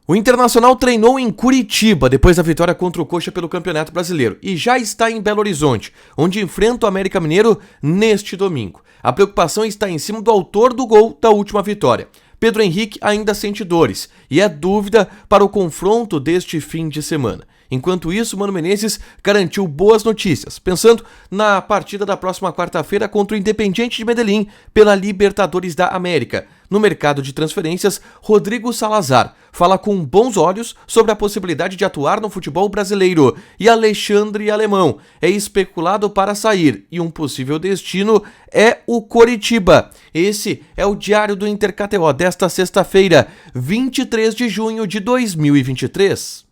O Internacional treinou em Curitiba depois da vitória contra o Coxa pelo Campeonato Brasileiro e já está em Belo Horizonte, onde enfrenta o América Mineiro neste domingo. A preocupação está em cima do autor do gol da última vitória. Pedro Henrique ainda sente dores e é dúvida para o confronto deste fim de semana. Enquanto isso, Mano Menezes garantiu boas notícias, pensando na partida da próxima quarta-feira contra o Independiente de Medellín pela Libertadores da América. No mercado de transferências, Rodrigo Salazar fala com bons olhos sobre a possibilidade de atuar no futebol brasileiro e Alexandre Alemão é especulado para sair e um possível destino é o Coritiba. Esse é o Diário do Inter KTO desta sexta-feira, 23 de junho de 2023.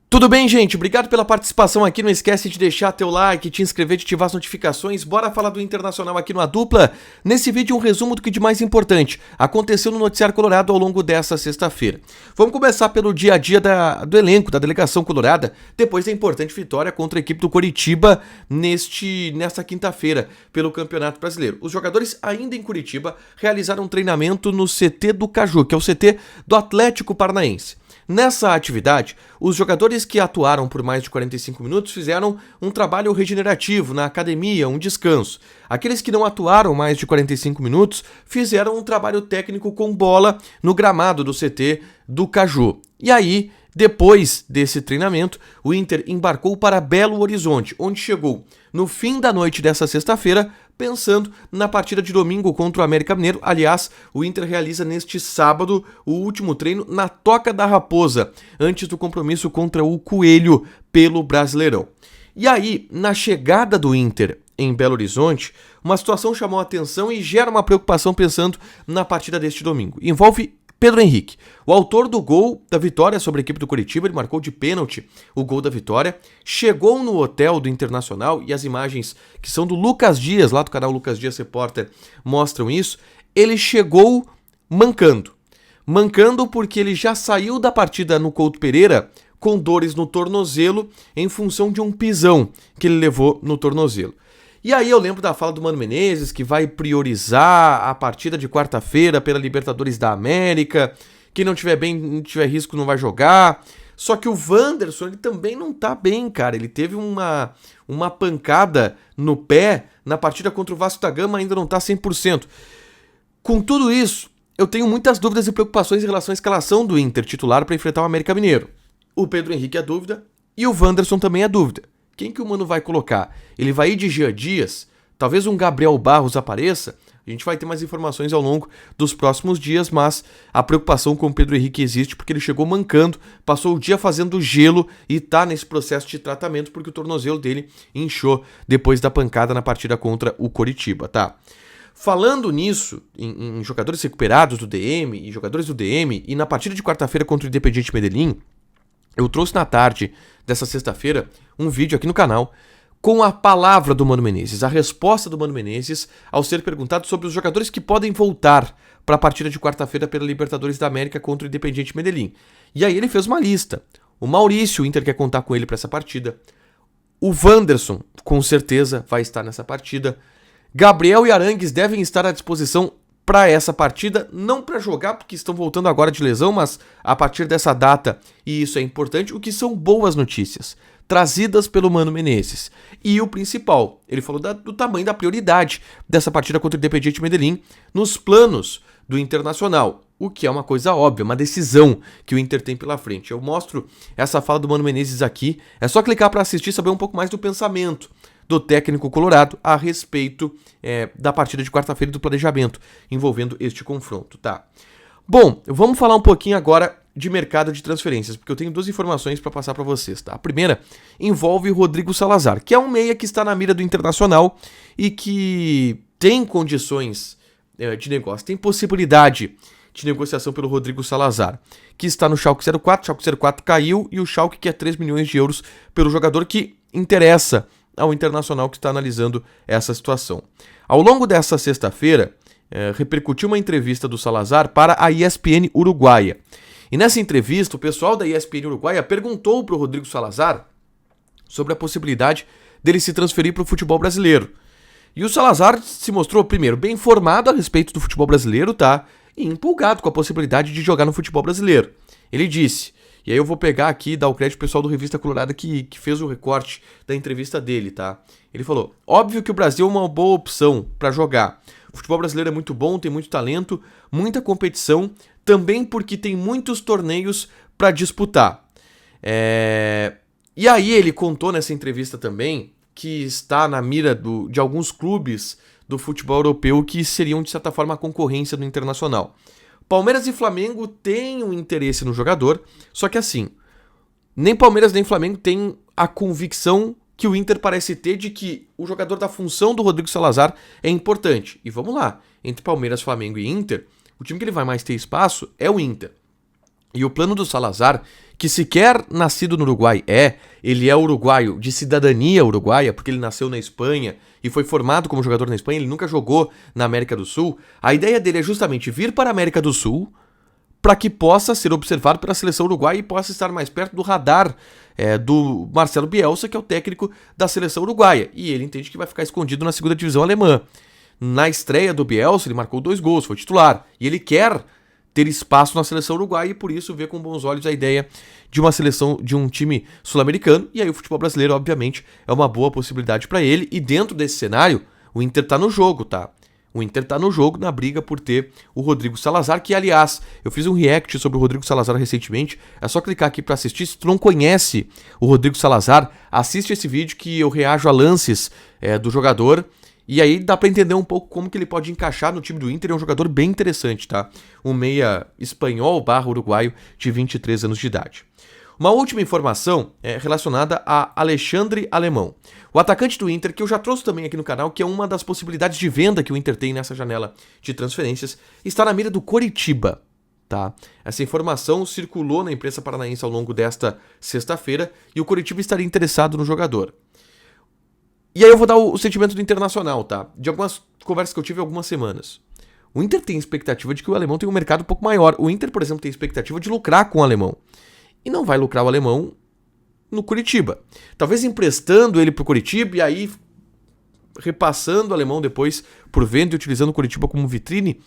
Tudo bem, gente? Obrigado pela participação aqui. Não esquece de deixar teu like, te inscrever, de ativar as notificações. Bora falar do Internacional aqui no A Dupla. Nesse vídeo, um resumo do que de mais importante aconteceu no Noticiário Colorado ao longo dessa sexta-feira. Vamos começar pelo dia a dia do elenco, da delegação colorada, depois da importante vitória contra a equipe do Coritiba nesta quinta-feira pelo Campeonato Brasileiro. Os jogadores ainda em Curitiba realizaram um treinamento no CT do Caju, que é o CT do Atlético Paranaense. Nessa atividade, os jogadores que atuaram por mais de 45 minutos fizeram um trabalho regenerativo na academia, um descanso. Aqueles que não atuaram mais de 45 minutos fizeram um trabalho técnico com bola no gramado do CT do Caju. E aí, depois desse treinamento, o Inter embarcou para Belo Horizonte, onde chegou no fim da noite dessa sexta-feira, pensando na partida de domingo contra o América Mineiro. Aliás, o Inter realiza neste sábado o último treino na Toca da Raposa, antes do compromisso contra o Coelho pelo Brasileirão. E aí, na chegada do Inter em Belo Horizonte, uma situação chamou a atenção e gera uma preocupação pensando na partida deste domingo. Envolve Pedro Henrique, o autor do gol da vitória sobre a equipe do Coritiba. Ele marcou de pênalti o gol da vitória, chegou no hotel do Internacional e as imagens que são do Lucas Dias, lá do canal Lucas Dias Repórter, mostram isso. Ele chegou mancando porque ele já saiu da partida no Couto Pereira com dores no tornozelo em função de um pisão que ele levou no tornozelo. E aí eu lembro da fala do Mano Menezes, que vai priorizar a partida de quarta-feira pela Libertadores da América, quem não tiver bem, não tiver risco não vai jogar. Só que o Wanderson, ele também não tá bem, cara. Ele teve uma pancada no pé na partida contra o Vasco da Gama, ainda não tá 100%. Com tudo isso, eu tenho muitas dúvidas e preocupações em relação à escalação do Inter titular para enfrentar o América Mineiro. O Pedro Henrique é dúvida e o Wanderson também é dúvida. Quem que o Mano vai colocar? Ele vai ir de Jean Dias? Talvez um Gabriel Barros apareça? A gente vai ter mais informações ao longo dos próximos dias, mas a preocupação com o Pedro Henrique existe porque ele chegou mancando, passou o dia fazendo gelo e tá nesse processo de tratamento porque o tornozelo dele inchou depois da pancada na partida contra o Coritiba, tá? Falando nisso, em jogadores recuperados do DM e jogadores do DM, e na partida de quarta-feira contra o Independiente Medellín, eu trouxe na tarde dessa sexta-feira um vídeo aqui no canal com a palavra do Mano Menezes, a resposta do Mano Menezes ao ser perguntado sobre os jogadores que podem voltar para a partida de quarta-feira pela Libertadores da América contra o Independiente Medellín. E aí ele fez uma lista. O Maurício, o Inter quer contar com ele para essa partida. O Wanderson, com certeza, vai estar nessa partida. Gabriel e Arangues devem estar à disposição para essa partida, não para jogar porque estão voltando agora de lesão, mas a partir dessa data, e isso é importante, o que são boas notícias, trazidas pelo Mano Menezes. E o principal, ele falou do tamanho da prioridade dessa partida contra o Independiente Medellín nos planos do Internacional, o que é uma coisa óbvia, uma decisão que o Inter tem pela frente. Eu mostro essa fala do Mano Menezes aqui, é só clicar para assistir e saber um pouco mais do pensamento do técnico colorado a respeito da partida de quarta-feira e do planejamento envolvendo este confronto, tá? Bom, vamos falar um pouquinho agora de mercado de transferências, porque eu tenho duas informações para passar para vocês, tá? A primeira envolve o Rodrigo Salazar, que é um meia que está na mira do Internacional e que tem condições de negócio, tem possibilidade de negociação pelo Rodrigo Salazar, que está no Schalke 04, Schalke 04 caiu e o Schalke quer 3 milhões de euros pelo jogador, que interessa ao Internacional, que está analisando essa situação. Ao longo dessa sexta-feira, repercutiu uma entrevista do Salazar para a ESPN Uruguaia. E nessa entrevista, o pessoal da ESPN Uruguaia perguntou para o Rodrigo Salazar sobre a possibilidade dele se transferir para o futebol brasileiro. E o Salazar se mostrou, primeiro, bem informado a respeito do futebol brasileiro, tá? E empolgado com a possibilidade de jogar no futebol brasileiro. Ele disse, e aí eu vou pegar aqui e dar o crédito pro pessoal do Revista Colorada que fez o recorte da entrevista dele, tá? Ele falou, óbvio que o Brasil é uma boa opção para jogar. O futebol brasileiro é muito bom, tem muito talento, muita competição, também porque tem muitos torneios para disputar. E aí ele contou nessa entrevista também que está na mira de alguns clubes do futebol europeu que seriam, de certa forma, a concorrência do Internacional. Palmeiras e Flamengo têm um interesse no jogador, só que assim, nem Palmeiras nem Flamengo têm a convicção que o Inter parece ter de que o jogador da função do Rodrigo Salazar é importante. E vamos lá, entre Palmeiras, Flamengo e Inter, o time que ele vai mais ter espaço é o Inter. E o plano do Salazar, que sequer nascido no Uruguai ele é uruguaio de cidadania uruguaia, porque ele nasceu na Espanha e foi formado como jogador na Espanha, ele nunca jogou na América do Sul. A ideia dele é justamente vir para a América do Sul para que possa ser observado pela seleção uruguaia e possa estar mais perto do radar do Marcelo Bielsa, que é o técnico da seleção uruguaia. E ele entende que vai ficar escondido na segunda divisão alemã. Na estreia do Bielsa, ele marcou 2 gols, foi titular. E ele quer ter espaço na seleção uruguaia e por isso vê com bons olhos a ideia de uma seleção, de um time sul-americano. E aí o futebol brasileiro, obviamente, é uma boa possibilidade para ele. E dentro desse cenário, o Inter tá no jogo, tá? O Inter tá no jogo, na briga por ter o Rodrigo Salazar, que, aliás, eu fiz um react sobre o Rodrigo Salazar recentemente. É só clicar aqui para assistir. Se tu não conhece o Rodrigo Salazar, assiste esse vídeo que eu reajo a lances do jogador. E aí dá pra entender um pouco como que ele pode encaixar no time do Inter. É um jogador bem interessante, tá? Um meia espanhol / uruguaio de 23 anos de idade. Uma última informação é relacionada a Alexandre Alemão. O atacante do Inter, que eu já trouxe também aqui no canal, que é uma das possibilidades de venda que o Inter tem nessa janela de transferências, está na mira do Coritiba. Tá? Essa informação circulou na imprensa paranaense ao longo desta sexta-feira e o Coritiba estaria interessado no jogador. E aí eu vou dar o sentimento do Internacional, tá? De algumas conversas que eu tive há algumas semanas. O Inter tem expectativa de que o alemão tenha um mercado um pouco maior. O Inter, por exemplo, tem expectativa de lucrar com o alemão. E não vai lucrar o alemão no Coritiba. Talvez emprestando ele pro Coritiba e aí repassando o alemão depois por venda e utilizando o Coritiba como vitrine.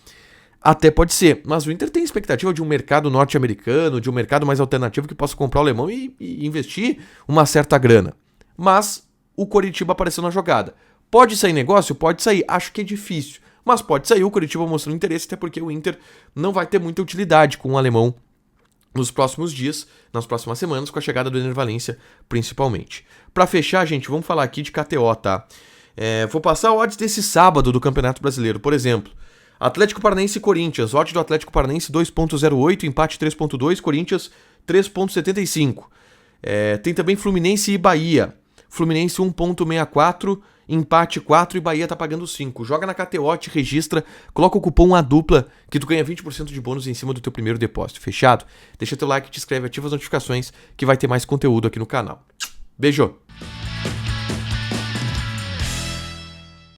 Até pode ser. Mas o Inter tem expectativa de um mercado norte-americano, de um mercado mais alternativo que possa comprar o alemão e investir uma certa grana. Mas o Coritiba apareceu na jogada. Pode sair negócio? Pode sair. Acho que é difícil. Mas pode sair o Coritiba mostrando interesse, até porque o Inter não vai ter muita utilidade com o alemão nos próximos dias, nas próximas semanas, com a chegada do Ener Valencia, principalmente. Pra fechar, gente, vamos falar aqui de KTO, tá? Vou passar o odds desse sábado do Campeonato Brasileiro. Por exemplo, Atlético Paranaense e Corinthians. Odds do Atlético Paranaense 2.08, empate 3.2, Corinthians 3.75. Tem também Fluminense e Bahia. Fluminense 1.64, empate 4 e Bahia tá pagando 5. Joga na KTO, te registra, coloca o cupom ADUPLA que tu ganha 20% de bônus em cima do teu primeiro depósito. Fechado? Deixa teu like, te inscreve, ativa as notificações que vai ter mais conteúdo aqui no canal. Beijo!